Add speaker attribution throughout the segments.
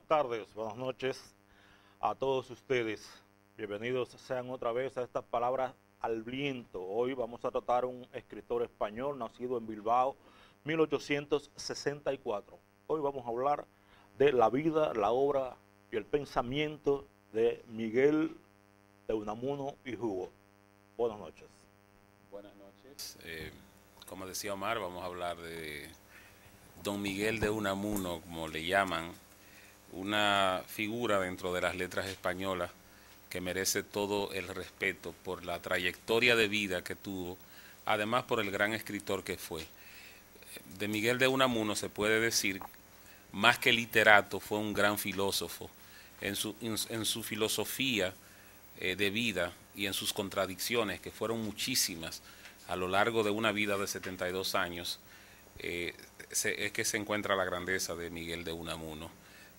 Speaker 1: tardes, buenas noches a todos ustedes. Bienvenidos sean otra vez a estas palabras al viento. Hoy vamos a tratar un escritor español nacido en Bilbao, 1864. Hoy vamos a hablar de la vida, la obra y el pensamiento de Miguel de Unamuno y Hugo. Buenas noches.
Speaker 2: Buenas noches. Como decía Omar, vamos a hablar de Don Miguel de Unamuno, como le llaman, una figura dentro de las letras españolas que merece todo el respeto por la trayectoria de vida que tuvo, además por el gran escritor que fue. De Miguel de Unamuno se puede decir, más que literato, fue un gran filósofo. En su filosofía de vida y en sus contradicciones, que fueron muchísimas a lo largo de una vida de 72 años, es que se encuentra la grandeza de Miguel de Unamuno.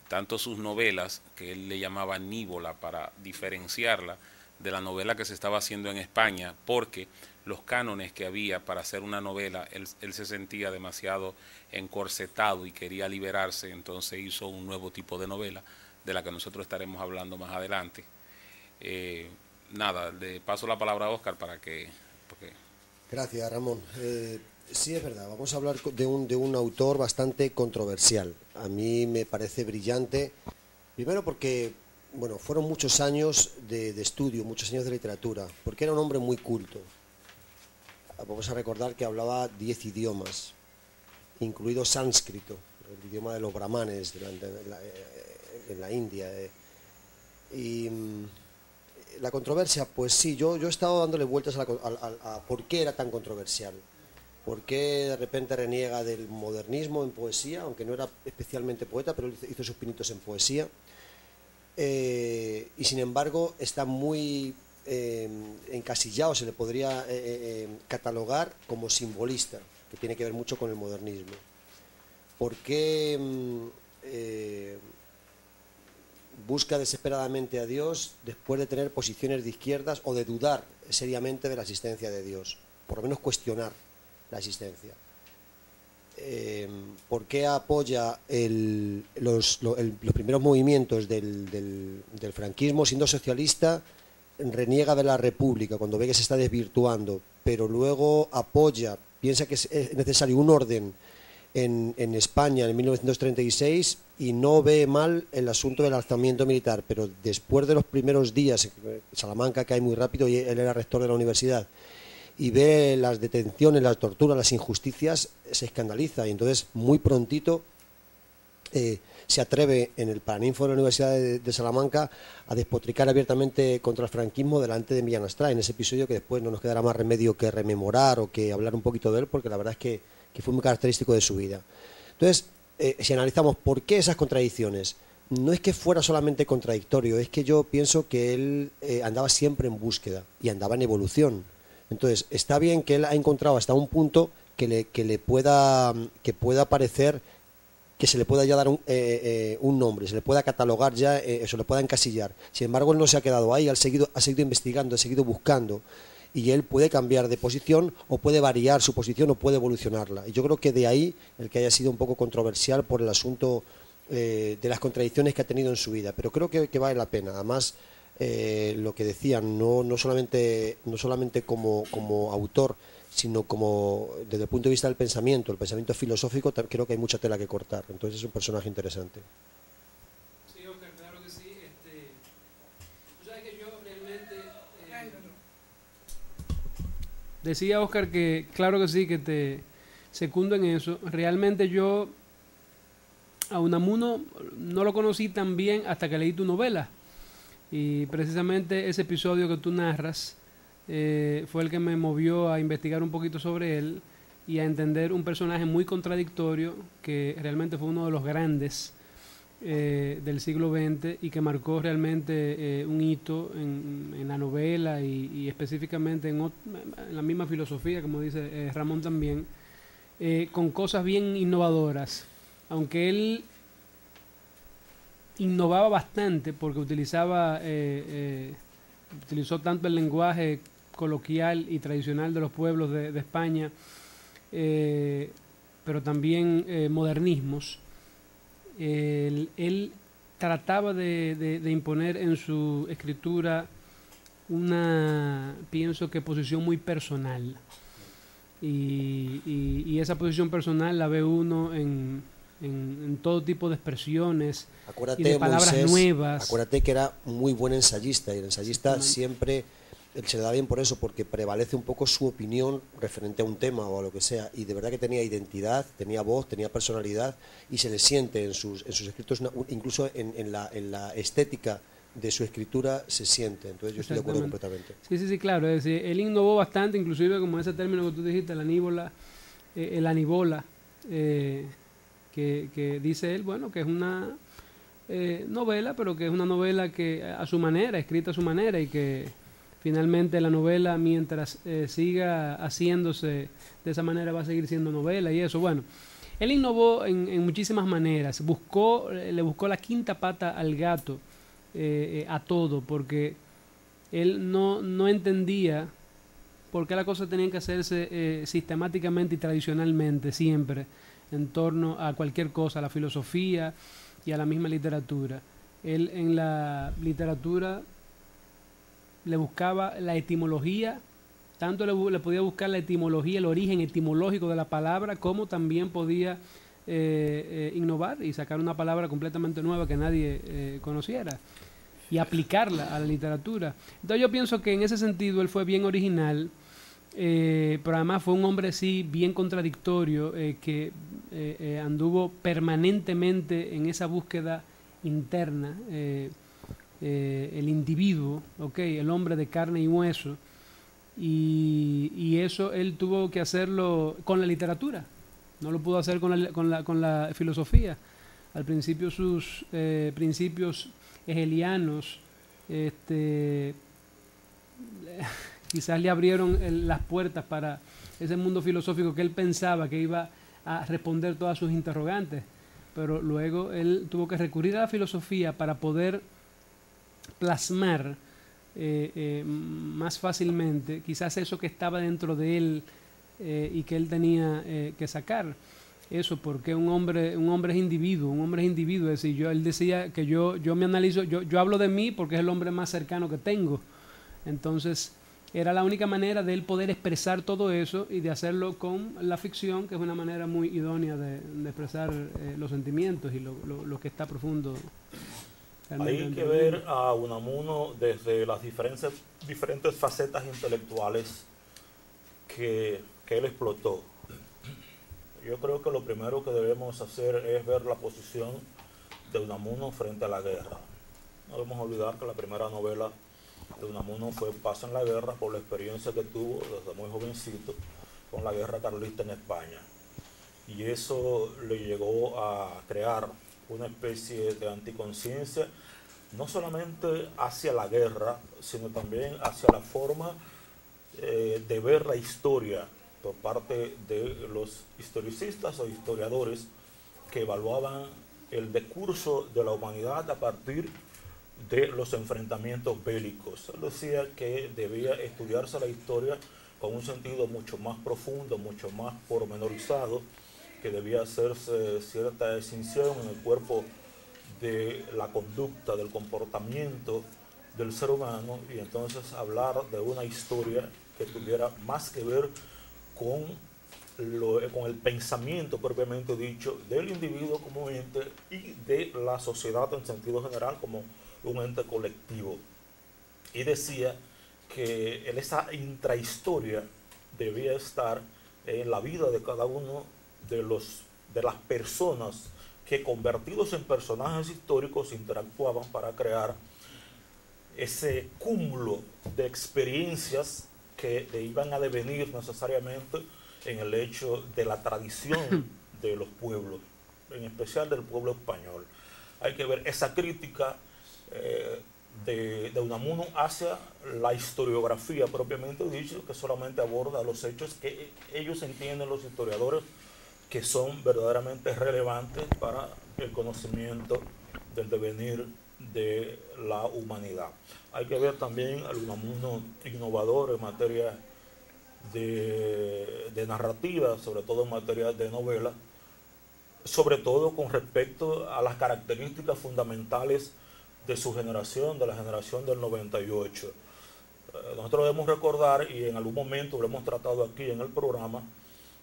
Speaker 2: Tanto sus novelas, que él le llamaba nívola para diferenciarla de la novela que se estaba haciendo en España, porque los cánones que había para hacer una novela, él se sentía demasiado encorsetado y quería liberarse, entonces hizo un nuevo tipo de novela, de la que nosotros estaremos hablando más adelante. Nada, le paso la palabra a Óscar para que...
Speaker 3: Gracias, Ramón. Sí, es verdad, vamos a hablar de un autor bastante controversial. A mí me parece brillante, primero porque, bueno, fueron muchos años de estudio, muchos años de literatura, porque era un hombre muy culto. Vamos a recordar que hablaba 10 idiomas, incluido sánscrito, el idioma de los brahmanes en la India. Y la controversia, pues sí, yo he estado dándole vueltas a por qué era tan controversial. ¿Por qué de repente reniega del modernismo en poesía? Aunque no era especialmente poeta, pero hizo sus pinitos en poesía. Y sin embargo está muy encasillado, se le podría catalogar como simbolista, que tiene que ver mucho con el modernismo. ¿Por qué busca desesperadamente a Dios después de tener posiciones de izquierdas o de dudar seriamente de la existencia de Dios? Por lo menos cuestionar la existencia. ¿Por qué apoya los primeros movimientos del franquismo? Siendo socialista, reniega de la República cuando ve que se está desvirtuando, pero luego apoya, piensa que es necesario un orden en España en 1936 y no ve mal el asunto del alzamiento militar, pero después de los primeros días, Salamanca cae muy rápido y él era rector de la universidad, y ve las detenciones, las torturas, las injusticias, se escandaliza y entonces muy prontito se atreve en el Paraninfo de la Universidad de Salamanca a despotricar abiertamente contra el franquismo delante de Millán Astray, en ese episodio que después no nos quedará más remedio que rememorar o que hablar un poquito de él, porque la verdad es que fue muy característico de su vida. Entonces, si analizamos por qué esas contradicciones, no es que fuera solamente contradictorio, es que yo pienso que él andaba siempre en búsqueda y andaba en evolución. Entonces, está bien que él ha encontrado hasta un punto que pueda parecer que se le pueda ya dar un nombre, se le pueda catalogar ya, se le pueda encasillar. Sin embargo, él no se ha quedado ahí, ha seguido investigando, ha seguido buscando, y él puede cambiar de posición o puede variar su posición o puede evolucionarla. Y yo creo que de ahí el que haya sido un poco controversial por el asunto de las contradicciones que ha tenido en su vida. Pero creo que vale la pena. Además, lo que decían, no solamente como autor, sino como desde el punto de vista del pensamiento, el pensamiento filosófico, creo que hay mucha tela que cortar. Entonces es un personaje interesante.
Speaker 4: Sí, Oscar, claro que sí. Tú sabes que yo realmente decía, Oscar, que claro que sí, que te secundo en eso. Realmente yo a Unamuno no lo conocí tan bien hasta que leí tu novela. Y precisamente ese episodio que tú narras fue el que me movió a investigar un poquito sobre él y a entender un personaje muy contradictorio que realmente fue uno de los grandes del siglo XX y que marcó realmente un hito en la novela y específicamente en la misma filosofía, como dice Ramón también, con cosas bien innovadoras. Aunque él innovaba bastante porque utilizó tanto el lenguaje coloquial y tradicional de los pueblos de España, pero también modernismos. Él trataba de imponer en su escritura una, pienso que posición muy personal. Y esa posición personal la ve uno en todo tipo de expresiones y de palabras
Speaker 3: Moisés,
Speaker 4: nuevas.
Speaker 3: Acuérdate que era muy buen ensayista, y el ensayista siempre se le da bien por eso, porque prevalece un poco su opinión referente a un tema o a lo que sea, y de verdad que tenía identidad, tenía voz, tenía personalidad, y se le siente en sus escritos, incluso en la estética de su escritura se siente. Entonces yo estoy de acuerdo completamente.
Speaker 4: Sí, claro. Es decir, él innovó bastante, inclusive como ese término que tú dijiste, la aníbola, el anibola, que dice él, bueno, que es una novela, pero que es una novela que a su manera, escrita a su manera, y que finalmente la novela, mientras siga haciéndose de esa manera, va a seguir siendo novela y eso. Bueno, él innovó en muchísimas maneras, le buscó la quinta pata al gato, a todo, porque él no entendía por qué las cosas tenían que hacerse sistemáticamente y tradicionalmente siempre en torno a cualquier cosa, a la filosofía y a la misma literatura. Él en la literatura le buscaba la etimología, tanto le podía buscar la etimología, el origen etimológico de la palabra, como también podía innovar y sacar una palabra completamente nueva que nadie conociera y aplicarla a la literatura. Entonces yo pienso que en ese sentido él fue bien original, pero además fue un hombre sí bien contradictorio, que anduvo permanentemente en esa búsqueda interna, el individuo, el hombre de carne y hueso, y eso él tuvo que hacerlo con la literatura, no lo pudo hacer con la filosofía. Al principio sus principios hegelianos quizás le abrieron las puertas para ese mundo filosófico que él pensaba que iba a responder todas sus interrogantes, pero luego él tuvo que recurrir a la filosofía para poder plasmar más fácilmente quizás eso que estaba dentro de él, y que él tenía que sacar. Eso porque un hombre es individuo, es decir, él decía que yo me analizo, yo hablo de mí porque es el hombre más cercano que tengo. Entonces era la única manera de él poder expresar todo eso y de hacerlo con la ficción, que es una manera muy idónea de expresar los sentimientos y lo que está profundo.
Speaker 1: Hay que ver a Unamuno desde las diferentes facetas intelectuales que él explotó. Yo creo que lo primero que debemos hacer es ver la posición de Unamuno frente a la guerra. No debemos olvidar que la primera novela de Unamuno fue Paz en la Guerra, por la experiencia que tuvo desde muy jovencito con la guerra carlista en España. Y eso le llegó a crear una especie de anticonciencia, no solamente hacia la guerra, sino también hacia la forma de ver la historia por parte de los historicistas o historiadores que evaluaban el decurso de la humanidad a partir de los enfrentamientos bélicos. Él decía que debía estudiarse la historia con un sentido mucho más profundo, mucho más pormenorizado, que debía hacerse cierta distinción en el cuerpo de la conducta, del comportamiento del ser humano, y entonces hablar de una historia que tuviera más que ver con el pensamiento propiamente dicho del individuo como ente y de la sociedad en sentido general como un ente colectivo. Y decía que en esa intrahistoria debía estar en la vida de cada uno de las personas que, convertidos en personajes históricos, interactuaban para crear ese cúmulo de experiencias que iban a devenir necesariamente en el hecho de la tradición de los pueblos, en especial del pueblo español. Hay que ver esa crítica de Unamuno hacia la historiografía propiamente dicho, que solamente aborda los hechos que ellos entienden, los historiadores, que son verdaderamente relevantes para el conocimiento del devenir de la humanidad. Hay que ver también al Unamuno innovador en materia de narrativa, sobre todo en materia de novela, sobre todo con respecto a las características fundamentales de su generación, de la generación del 98. Nosotros debemos recordar, y en algún momento lo hemos tratado aquí en el programa,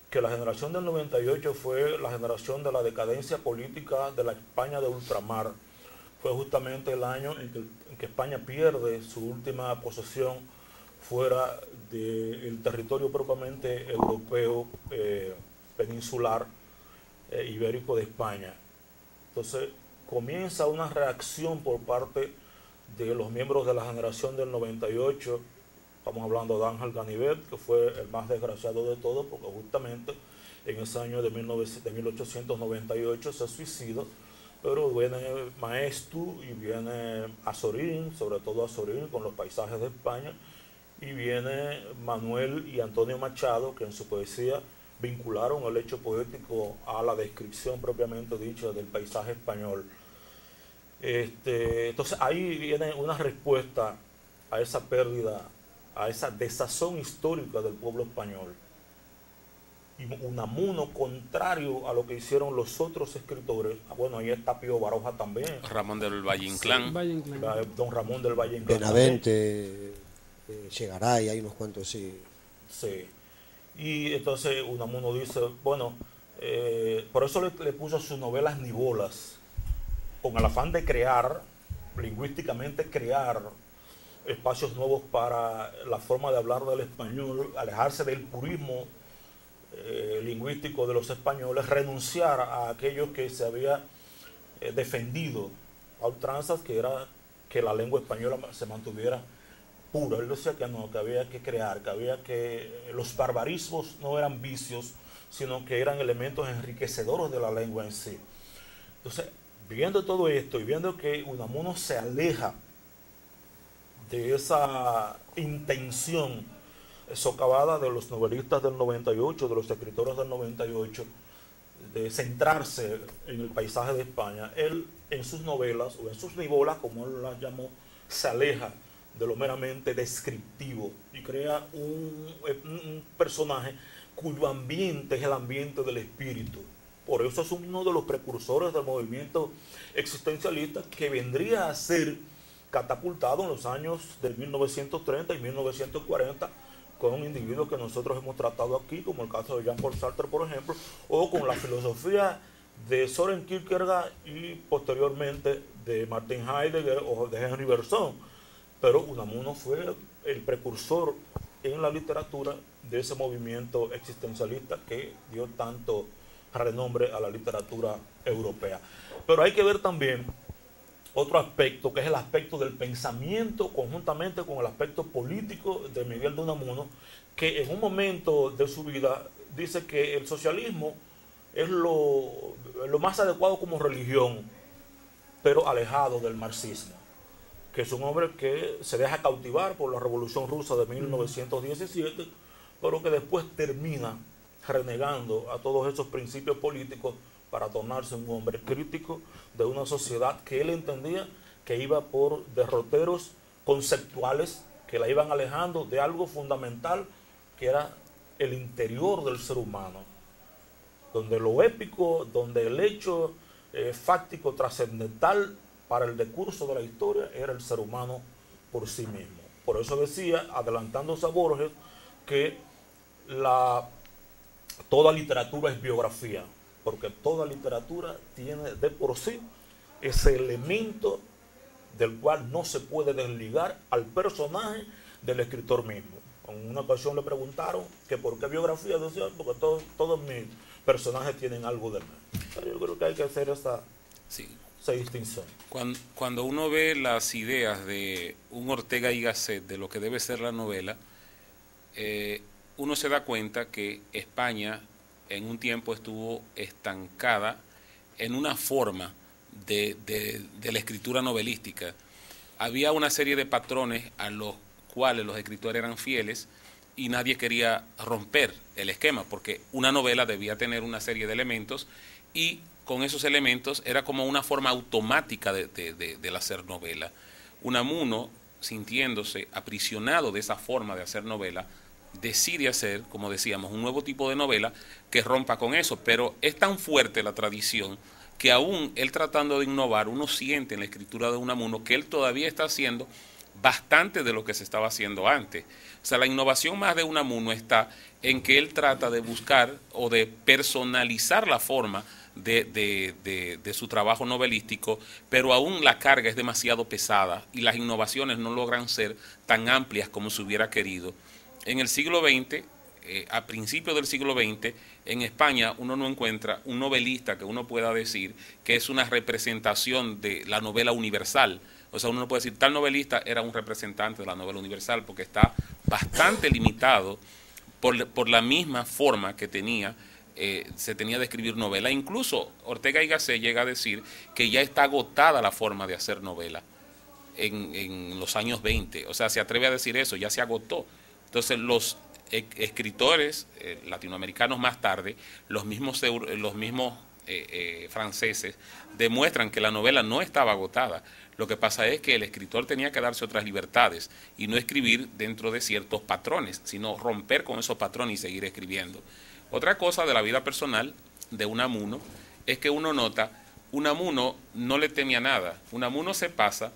Speaker 1: que la generación del 98 fue la generación de la decadencia política de la España de ultramar. Fue justamente el año en que España pierde su última posesión fuera del territorio propiamente europeo, peninsular, ibérico de España. Entonces comienza una reacción por parte de los miembros de la generación del 98. Estamos hablando de Ángel Ganivet, que fue el más desgraciado de todos, porque justamente en ese año de 1898 se suicida, pero viene Maeztu y viene Azorín, sobre todo Azorín con los paisajes de España, y viene Manuel y Antonio Machado, que en su poesía vincularon el hecho poético a la descripción propiamente dicha del paisaje español. Entonces ahí viene una respuesta a esa pérdida, a esa desazón histórica del pueblo español. Y Unamuno, contrario a lo que hicieron los otros escritores, bueno, ahí está Pío Baroja también.
Speaker 2: Ramón del Valle Inclán.
Speaker 1: Sí, don Ramón del Valle Inclán.
Speaker 3: Benavente, Chegaray, hay unos cuantos, sí.
Speaker 1: Sí. Y entonces Unamuno dice, bueno, por eso le puso sus novelas nivolas, con el afán de crear, lingüísticamente crear espacios nuevos para la forma de hablar del español, alejarse del purismo lingüístico de los españoles, renunciar a aquellos que se había defendido a ultranzas, que era que la lengua española se mantuviera pura. Él decía que no, que había que crear, que los barbarismos no eran vicios, sino que eran elementos enriquecedores de la lengua en sí. Entonces, viendo todo esto y viendo que Unamuno se aleja de esa intención socavada de los novelistas del 98, de los escritores del 98, de centrarse en el paisaje de España, él en sus novelas, o en sus nivolas, como él las llamó, se aleja de lo meramente descriptivo y crea un personaje cuyo ambiente es el ambiente del espíritu. Por eso es uno de los precursores del movimiento existencialista, que vendría a ser catapultado en los años de 1930 y 1940 con individuos que nosotros hemos tratado aquí, como el caso de Jean-Paul Sartre, por ejemplo, o con la filosofía de Søren Kierkegaard y posteriormente de Martin Heidegger o de Henri Bergson. Pero Unamuno fue el precursor en la literatura de ese movimiento existencialista que dio tanto renombre a la literatura europea. Pero hay que ver también otro aspecto, que es el aspecto del pensamiento conjuntamente con el aspecto político de Miguel de Unamuno, que en un momento de su vida dice que el socialismo es lo más adecuado como religión, pero alejado del marxismo, que es un hombre que se deja cautivar por la Revolución Rusa de 1917, pero que después termina renegando a todos esos principios políticos para tornarse un hombre crítico de una sociedad que él entendía que iba por derroteros conceptuales que la iban alejando de algo fundamental, que era el interior del ser humano, donde lo épico, donde el hecho fáctico trascendental para el decurso de la historia era el ser humano por sí mismo. Por eso decía, adelantándose a Borges, que toda literatura es biografía, porque toda literatura tiene de por sí ese elemento del cual no se puede desligar al personaje del escritor mismo. En una ocasión le preguntaron que por qué biografía, decía, porque todos mis personajes tienen algo de mí. Yo creo que hay que hacer esa distinción.
Speaker 2: Cuando uno ve las ideas de un Ortega y Gasset de lo que debe ser la novela, uno se da cuenta que España en un tiempo estuvo estancada en una forma de la escritura novelística. Había una serie de patrones a los cuales los escritores eran fieles y nadie quería romper el esquema, porque una novela debía tener una serie de elementos y con esos elementos era como una forma automática del hacer novela. Unamuno, sintiéndose aprisionado de esa forma de hacer novela, decide hacer, como decíamos, un nuevo tipo de novela que rompa con eso, pero es tan fuerte la tradición que aún él tratando de innovar, uno siente en la escritura de Unamuno que él todavía está haciendo bastante de lo que se estaba haciendo antes. O sea, la innovación más de Unamuno está en que él trata de buscar o de personalizar la forma de su trabajo novelístico, pero aún la carga es demasiado pesada y las innovaciones no logran ser tan amplias como se hubiera querido. En el siglo XX, a principios del siglo XX, en España uno no encuentra un novelista que uno pueda decir que es una representación de la novela universal. O sea, uno no puede decir tal novelista era un representante de la novela universal porque está bastante limitado por la misma forma que se tenía de escribir novela. Incluso Ortega y Gasset llega a decir que ya está agotada la forma de hacer novela en los años 20. O sea, se atreve a decir eso, ya se agotó. Entonces los escritores latinoamericanos más tarde, los mismos franceses, demuestran que la novela no estaba agotada. Lo que pasa es que el escritor tenía que darse otras libertades y no escribir dentro de ciertos patrones, sino romper con esos patrones y seguir escribiendo. Otra cosa de la vida personal de Unamuno es que uno nota, Unamuno no le temía nada. Unamuno se pasa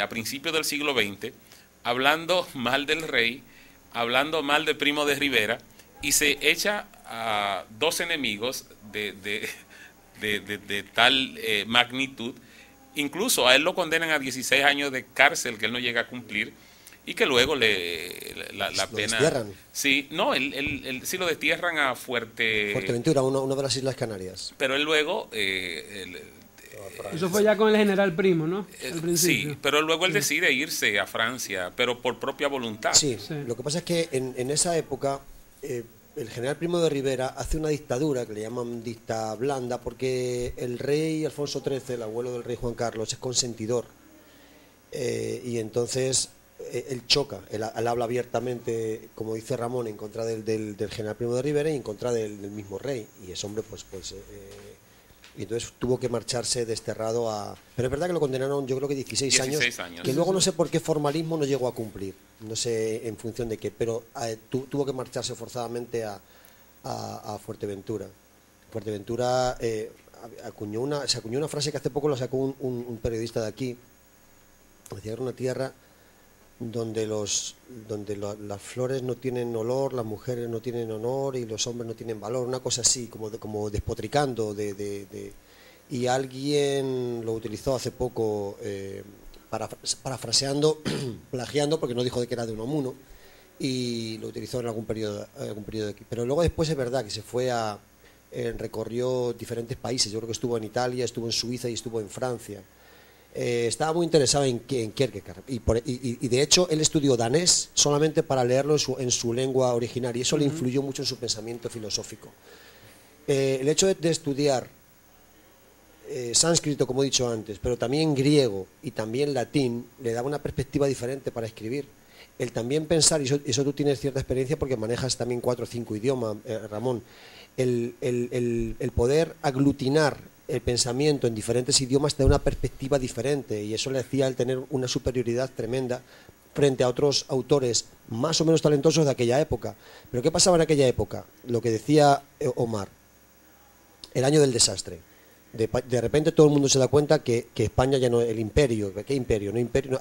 Speaker 2: a principios del siglo XX hablando mal del rey, hablando mal de Primo de Rivera, y se echa a dos enemigos de tal magnitud. Incluso a él lo condenan a 16 años de cárcel que él no llega a cumplir y que luego la pena...
Speaker 3: ¿Destierran?
Speaker 2: Sí, no, él sí lo destierran a
Speaker 3: Fuerteventura, una de las Islas Canarias.
Speaker 2: Pero él luego...
Speaker 4: eso fue ya con el general Primo, ¿no? Al principio.
Speaker 2: Sí, pero luego él decide irse a Francia, pero por propia voluntad.
Speaker 3: Sí, lo que pasa es que en esa época el general Primo de Rivera hace una dictadura que le llaman dicta blanda porque el rey Alfonso XIII, el abuelo del rey Juan Carlos, es consentidor. Y entonces él choca, él habla abiertamente, como dice Ramón, en contra del general Primo de Rivera y en contra del mismo rey. Y ese hombre y entonces tuvo que marcharse desterrado a... Pero es verdad que lo condenaron, yo creo que 16 años, que luego no sé por qué formalismo no llegó a cumplir, no sé en función de qué, pero tuvo que marcharse forzadamente a Fuerteventura. Fuerteventura se acuñó una frase que hace poco la sacó un periodista de aquí, decía que era una tierra donde las flores no tienen olor, las mujeres no tienen honor y los hombres no tienen valor, una cosa así, como despotricando y alguien lo utilizó hace poco parafraseando, plagiando, porque no dijo de que era de Unamuno, y lo utilizó en algún periodo de aquí. Pero luego después es verdad que se fue recorrió diferentes países, yo creo que estuvo en Italia, estuvo en Suiza y estuvo en Francia. Estaba muy interesado en Kierkegaard y de hecho él estudió danés solamente para leerlo en su lengua original y eso le influyó mucho en su pensamiento filosófico. El hecho de estudiar sánscrito, como he dicho antes, pero también griego y también latín, le daba una perspectiva diferente para escribir. El también pensar, y eso tú tienes cierta experiencia porque manejas también 4 o 5 idiomas, Ramón, el poder aglutinar el pensamiento en diferentes idiomas te da una perspectiva diferente y eso le hacía el tener una superioridad tremenda frente a otros autores más o menos talentosos de aquella época. Pero ¿qué pasaba en aquella época? Lo que decía Omar, el año del desastre. De repente todo el mundo se da cuenta que España ya no, el imperio, ¿qué imperio?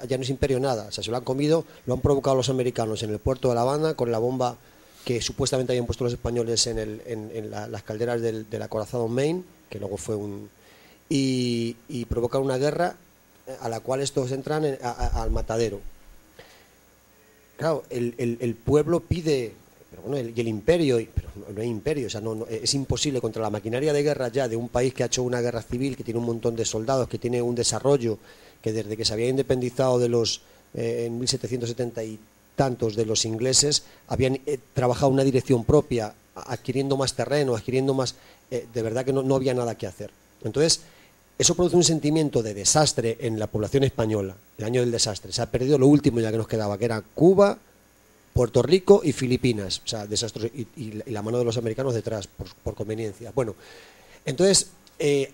Speaker 3: Ya no es imperio nada, o sea, se lo han comido, lo han provocado los americanos en el puerto de La Habana con la bomba que supuestamente habían puesto los españoles en las calderas del acorazado Maine, que luego fue y provocan una guerra a la cual estos entran al matadero. Claro, el pueblo pide, pero bueno, y el imperio, pero no hay imperio, o sea, es imposible contra la maquinaria de guerra ya de un país que ha hecho una guerra civil, que tiene un montón de soldados, que tiene un desarrollo, que desde que se había independizado de los en 1770 y tantos de los ingleses, habían trabajado una dirección propia, adquiriendo más terreno, adquiriendo más... de verdad que no había nada que hacer. Entonces, eso produce un sentimiento de desastre en la población española, el año del desastre. Se ha perdido lo último ya que nos quedaba, que era Cuba, Puerto Rico y Filipinas. O sea, desastres y la mano de los americanos detrás, por conveniencia. Bueno, entonces,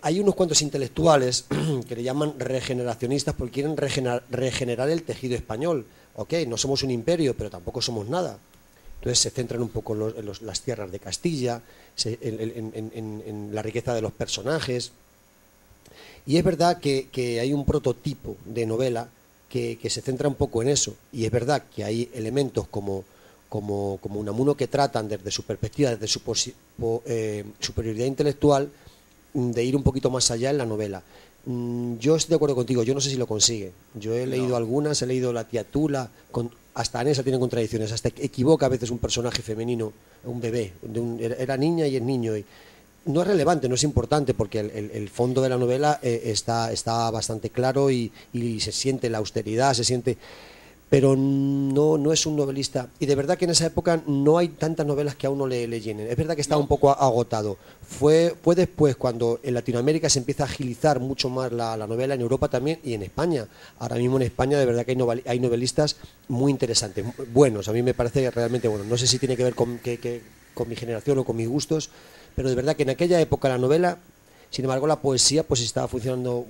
Speaker 3: hay unos cuantos intelectuales que le llaman regeneracionistas porque quieren regenerar el tejido español. Ok, no somos un imperio, pero tampoco somos nada. Entonces se centran un poco en las tierras de Castilla, en la riqueza de los personajes. Y es verdad que hay un prototipo de novela que se centra un poco en eso. Y es verdad que hay elementos como Unamuno que tratan desde su perspectiva, desde su superioridad intelectual, de ir un poquito más allá en la novela. Yo estoy de acuerdo contigo, yo no sé si lo consigue. Yo he leído algunas, he leído La tía Tula, hasta Anesa tiene contradicciones, hasta equivoca a veces un personaje femenino, un bebé, era niña y es niño. Y no es relevante, no es importante, porque el fondo de la novela está bastante claro y se siente la austeridad, se siente... Pero no es un novelista. Y de verdad que en esa época no hay tantas novelas que a uno le llenen. Es verdad que estaba un poco agotado. Fue después cuando en Latinoamérica se empieza a agilizar mucho más la novela, en Europa también y en España. Ahora mismo en España de verdad que hay novelistas muy interesantes, buenos. A mí me parece realmente bueno. No sé si tiene que ver con mi generación o con mis gustos, pero de verdad que en aquella época la novela, sin embargo la poesía pues estaba funcionando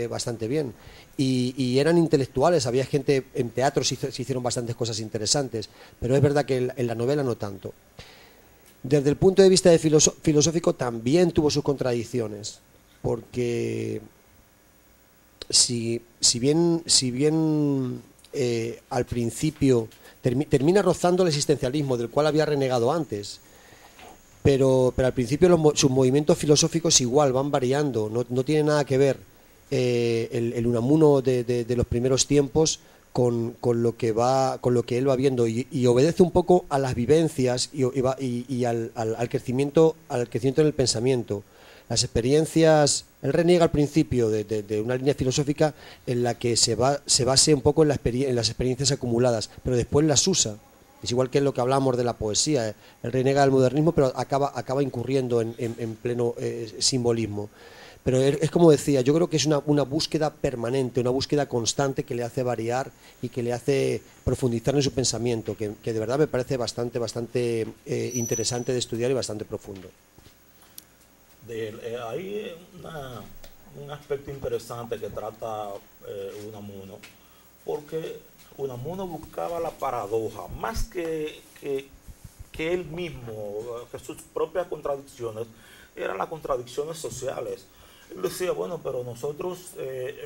Speaker 3: bastante bien. Y eran intelectuales, había gente en teatro, se hicieron bastantes cosas interesantes, pero es verdad que en la novela no tanto. Desde el punto de vista filosófico también tuvo sus contradicciones, porque si bien al principio termina rozando el existencialismo, del cual había renegado antes, pero al principio sus movimientos filosóficos igual van variando, no tiene nada que ver el Unamuno de los primeros tiempos con lo que él va viendo, y obedece un poco a las vivencias y al crecimiento en el pensamiento. Las experiencias, él reniega al principio de una línea filosófica en la que se base un poco en las experiencias acumuladas, pero después las usa. Es igual que en lo que hablamos de la poesía, él renega del modernismo, pero acaba incurriendo en pleno simbolismo. Pero es como decía, yo creo que es una búsqueda permanente, una búsqueda constante que le hace variar y que le hace profundizar en su pensamiento, que de verdad me parece bastante interesante de estudiar y bastante profundo.
Speaker 1: Hay un aspecto interesante que trata Unamuno, porque Unamuno buscaba la paradoja, más que él mismo, que sus propias contradicciones, eran las contradicciones sociales. Él decía, bueno, pero nosotros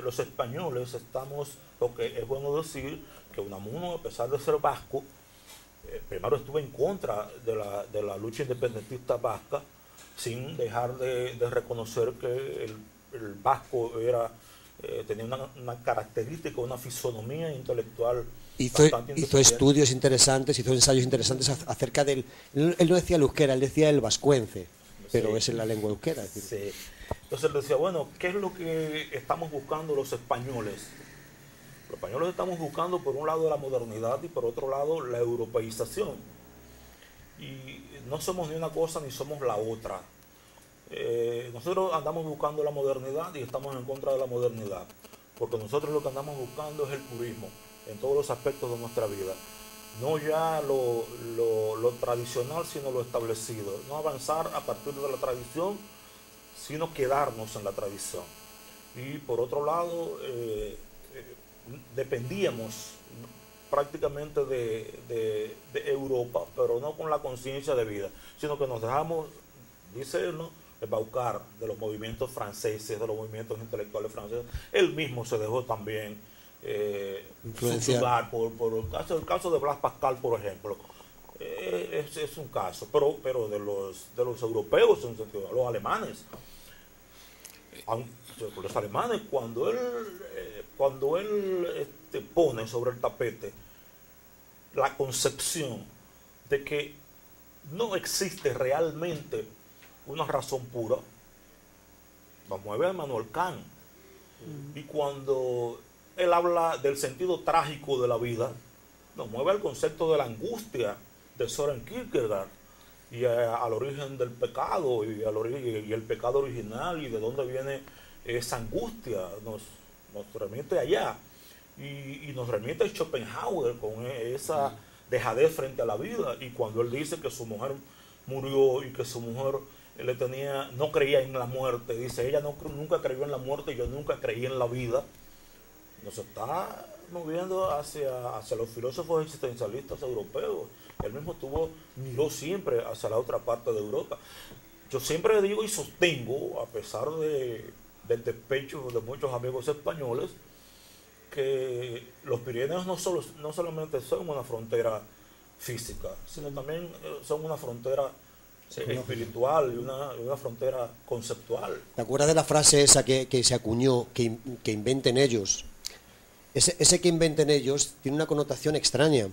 Speaker 1: los españoles estamos, porque es bueno decir que Unamuno, a pesar de ser vasco, primero estuvo en contra de la lucha independentista vasca, sin dejar de reconocer que el vasco tenía una característica, una fisonomía intelectual.
Speaker 3: Hizo estudios interesantes, hizo ensayos interesantes acerca del... Él no decía el euskera, él decía el vascuence, pero es en la lengua euskera. Es decir.
Speaker 1: Sí. Entonces él decía, bueno, ¿qué es lo que estamos buscando los españoles? Los españoles estamos buscando por un lado la modernidad y por otro lado la europeización. Y no somos ni una cosa ni somos la otra. Nosotros andamos buscando la modernidad y estamos en contra de la modernidad, porque nosotros lo que andamos buscando es el purismo en todos los aspectos de nuestra vida. No ya lo tradicional, sino lo establecido. No avanzar a partir de la tradición, sino quedarnos en la tradición. Y por otro lado, dependíamos prácticamente de Europa, pero no con la conciencia de vida, sino que nos dejamos, dice él, ¿no?, embaucar de los movimientos franceses, de los movimientos intelectuales franceses. Él mismo se dejó también subjugar por el caso de Blas Pascal, por ejemplo. Es un caso, pero de los europeos, en sentido, los alemanes. Los alemanes, cuando él pone sobre el tapete la concepción de que no existe realmente una razón pura, nos mueve a Immanuel Kant. Y cuando él habla del sentido trágico de la vida, nos mueve al concepto de la angustia de Søren Kierkegaard y al origen del pecado y el pecado original y de dónde viene esa angustia. Nos remite allá y nos remite a Schopenhauer con esa dejadez frente a la vida, y cuando él dice que su mujer murió y que su mujer no creía en la muerte, dice, ella nunca creyó en la muerte y yo nunca creí en la vida. Nos está moviendo hacia los filósofos existencialistas europeos, él mismo miró siempre hacia la otra parte de Europa. Yo siempre digo y sostengo, a pesar del despecho de muchos amigos españoles, que los Pirineos no solamente son una frontera física, sino también son una frontera espiritual y una frontera conceptual.
Speaker 3: ¿Te acuerdas de la frase esa que se acuñó, que inventen ellos? Ese que inventen ellos tiene una connotación extraña,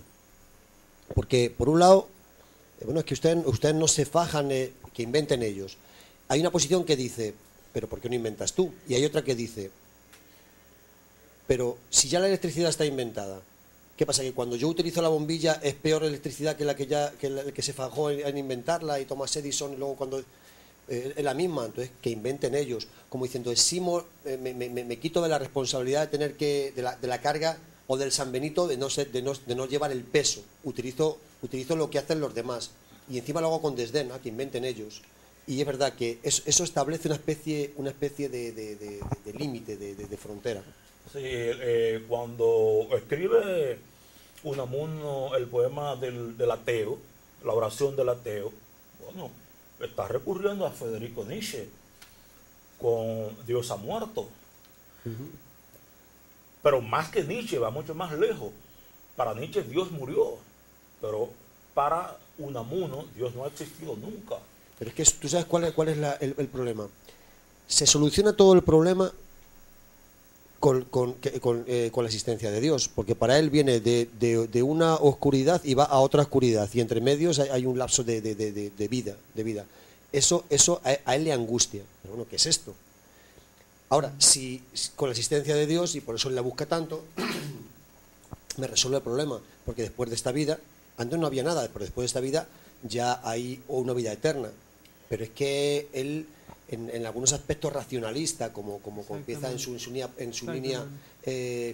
Speaker 3: porque por un lado, bueno, es que ustedes no se fajan que inventen ellos. Hay una posición que dice, pero ¿por qué no inventas tú? Y hay otra que dice, pero si ya la electricidad está inventada, ¿qué pasa? Que cuando yo utilizo la bombilla es peor electricidad que la que se fajó en inventarla, y Thomas Edison, y luego cuando es la misma. Entonces que inventen ellos, como diciendo, me quito de la responsabilidad de tener de la carga o del San Benito de no llevar el peso, utilizo lo que hacen los demás, y encima lo hago con desdén, que inventen ellos. Y es verdad que eso establece una especie de límite, de frontera.
Speaker 1: Sí, cuando escribe Unamuno el poema del ateo, la oración del ateo, bueno, está recurriendo a Federico Nietzsche con Dios ha muerto. Uh-huh. Pero más que Nietzsche, va mucho más lejos. Para Nietzsche Dios murió, pero para Unamuno Dios no ha existido nunca.
Speaker 3: Pero es que tú sabes cuál es el problema. Se soluciona todo el problema con la existencia de Dios, porque para él viene de una oscuridad y va a otra oscuridad, y entre medios hay un lapso de vida. Eso a él le angustia. Pero bueno, ¿qué es esto? Ahora, si con la existencia de Dios, y por eso él la busca tanto, me resuelve el problema, porque después de esta vida, antes no había nada, pero después de esta vida ya hay una vida eterna. Pero es que él, en algunos aspectos racionalista, como empieza en su línea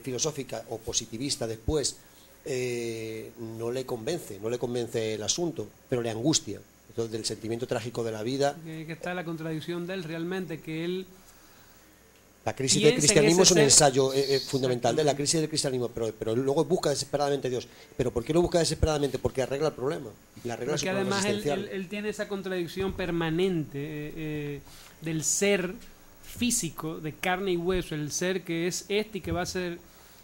Speaker 3: filosófica o positivista después, no le convence el asunto, pero le angustia. Entonces, del sentimiento trágico de la vida.
Speaker 4: Que está la contradicción de él realmente, que él...
Speaker 3: La crisis del cristianismo es un ensayo fundamental de la crisis del cristianismo, pero luego busca desesperadamente a Dios. ¿Pero por qué lo busca desesperadamente? Porque arregla el problema.
Speaker 4: Porque además él tiene esa contradicción permanente del ser físico, de carne y hueso, el ser que es y que va a ser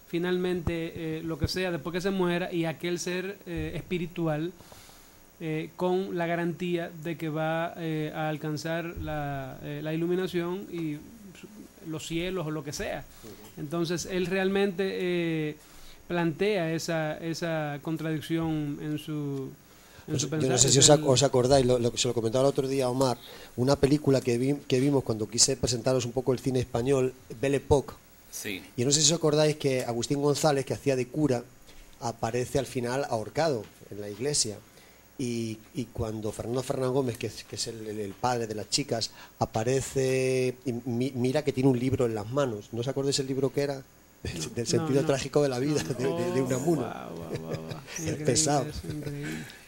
Speaker 4: finalmente lo que sea después que se muera, y aquel ser espiritual con la garantía de que va a alcanzar la iluminación y los cielos o lo que sea. Entonces él realmente plantea esa contradicción en su pensamiento.
Speaker 3: Yo no sé si os acordáis, se lo comentaba el otro día a Omar, una película que vimos cuando quise presentaros un poco el cine español, Belle Époque.
Speaker 2: Sí. Y
Speaker 3: no sé si os acordáis que Agustín González, que hacía de cura, aparece al final ahorcado en la iglesia. Y cuando Fernando Fernán Gómez, que es el padre de las chicas, aparece y mira que tiene un libro en las manos. ¿No os acordáis el libro que era? Del sentido trágico de la vida, de Unamuno.
Speaker 4: Es
Speaker 3: pesado.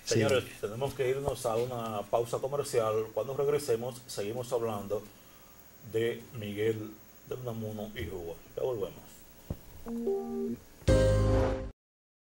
Speaker 1: Señores, tenemos que irnos a una pausa comercial. Cuando regresemos, seguimos hablando de Miguel de Unamuno y Hugo. Ya volvemos.